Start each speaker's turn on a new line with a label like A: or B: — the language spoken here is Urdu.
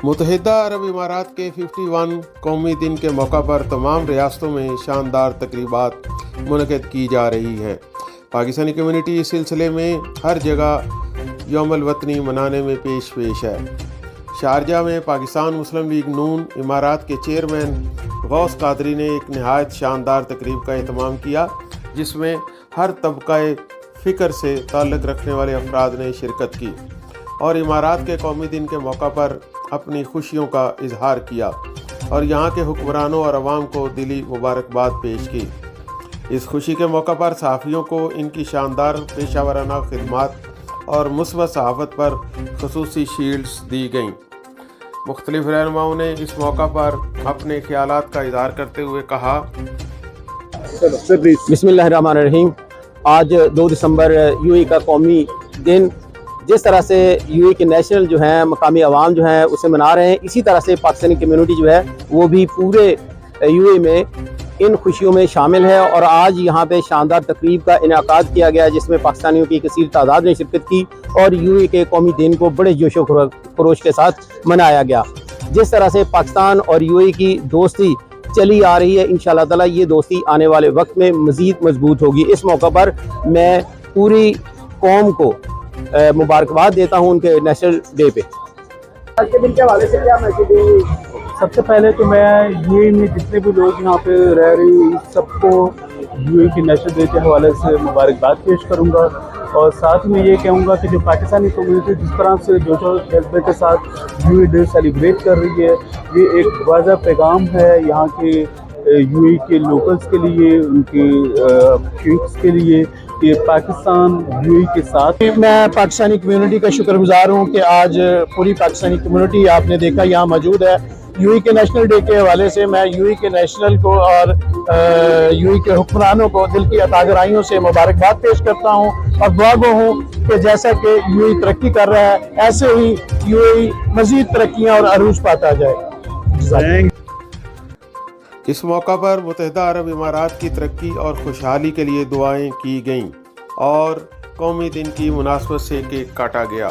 A: متحدہ عرب امارات کے 51 قومی دن کے موقع پر تمام ریاستوں میں شاندار تقریبات منعقد کی جا رہی ہیں۔ پاکستانی کمیونٹی اس سلسلے میں ہر جگہ یوم الوطنی منانے میں پیش ہے۔ شارجہ میں پاکستان مسلم لیگ نون امارات کے چیئرمین غوث قادری نے ایک نہایت شاندار تقریب کا اہتمام کیا، جس میں ہر طبقہ فکر سے تعلق رکھنے والے افراد نے شرکت کی اور امارات کے قومی دن کے موقع پر اپنی خوشیوں کا اظہار کیا اور یہاں کے حکمرانوں اور عوام کو دلی مبارکباد پیش کی۔ اس خوشی کے موقع پر صحافیوں کو ان کی شاندار پیشہ ورانہ خدمات اور مثبت صحافت پر خصوصی شیلڈز دی گئیں۔ مختلف رہنماؤں نے اس موقع پر اپنے خیالات کا اظہار کرتے ہوئے کہا،
B: بسم اللہ الرحمن الرحیم۔ آج 2 دسمبر یو اے کا قومی دن جس طرح سے یو اے کے نیشنل جو ہیں مقامی عوام جو ہیں اسے منا رہے ہیں، اسی طرح سے پاکستانی کمیونٹی جو ہے وہ بھی پورے یو اے میں ان خوشیوں میں شامل ہے، اور آج یہاں پہ شاندار تقریب کا انعقاد کیا گیا جس میں پاکستانیوں کی کثیر تعداد نے شرکت کی اور یو اے کے قومی دن کو بڑے جوش و خروش کے ساتھ منایا گیا۔ جس طرح سے پاکستان اور یو اے کی دوستی چلی آ رہی ہے، انشاءاللہ تعالی یہ دوستی آنے والے وقت میں مزید مضبوط ہوگی۔ اس موقع پر میں پوری قوم کو مبارکباد دیتا ہوں ان کے نیشنل ڈے پہ۔
C: آج کے دن کے حوالے سے کیا میسیج ہے؟ سب سے پہلے تو میں یو اے میں جتنے بھی لوگ یہاں پہ رہ رہے ہیں سب کو یو اے کے نیشنل ڈے کے حوالے سے مبارکباد پیش کروں گا، اور ساتھ میں یہ کہوں گا کہ جو پاکستانی کمیونٹی جس طرح سے جوش و جذبے کے ساتھ یو اے ڈے سیلیبریٹ کر رہی ہے، یہ ایک واضح پیغام ہے یہاں کے یو اے کے لوکلز کے لیے، ان کے شیخس کے لیے کہ پاکستان یو اے کے ساتھ۔
B: میں پاکستانی کمیونٹی کا شکر گزار ہوں کہ آج پوری پاکستانی کمیونٹی آپ نے دیکھا یہاں موجود ہے۔ یو اے کے نیشنل ڈے کے حوالے سے میں یو اے کے نیشنل کو اور یو اے کے حکمرانوں کو دل کی عطا گرائیوں سے مبارکباد پیش کرتا ہوں اور دعا گو ہوں کہ جیسا کہ یو اے ترقی کر رہا ہے ایسے ہی یو اے مزید ترقیاں اور عروج پاتا جائے۔
A: اس موقع پر متحدہ عرب امارات کی ترقی اور خوشحالی کے لیے دعائیں کی گئیں اور قومی دن کی مناسبت سے کیک کاٹا گیا۔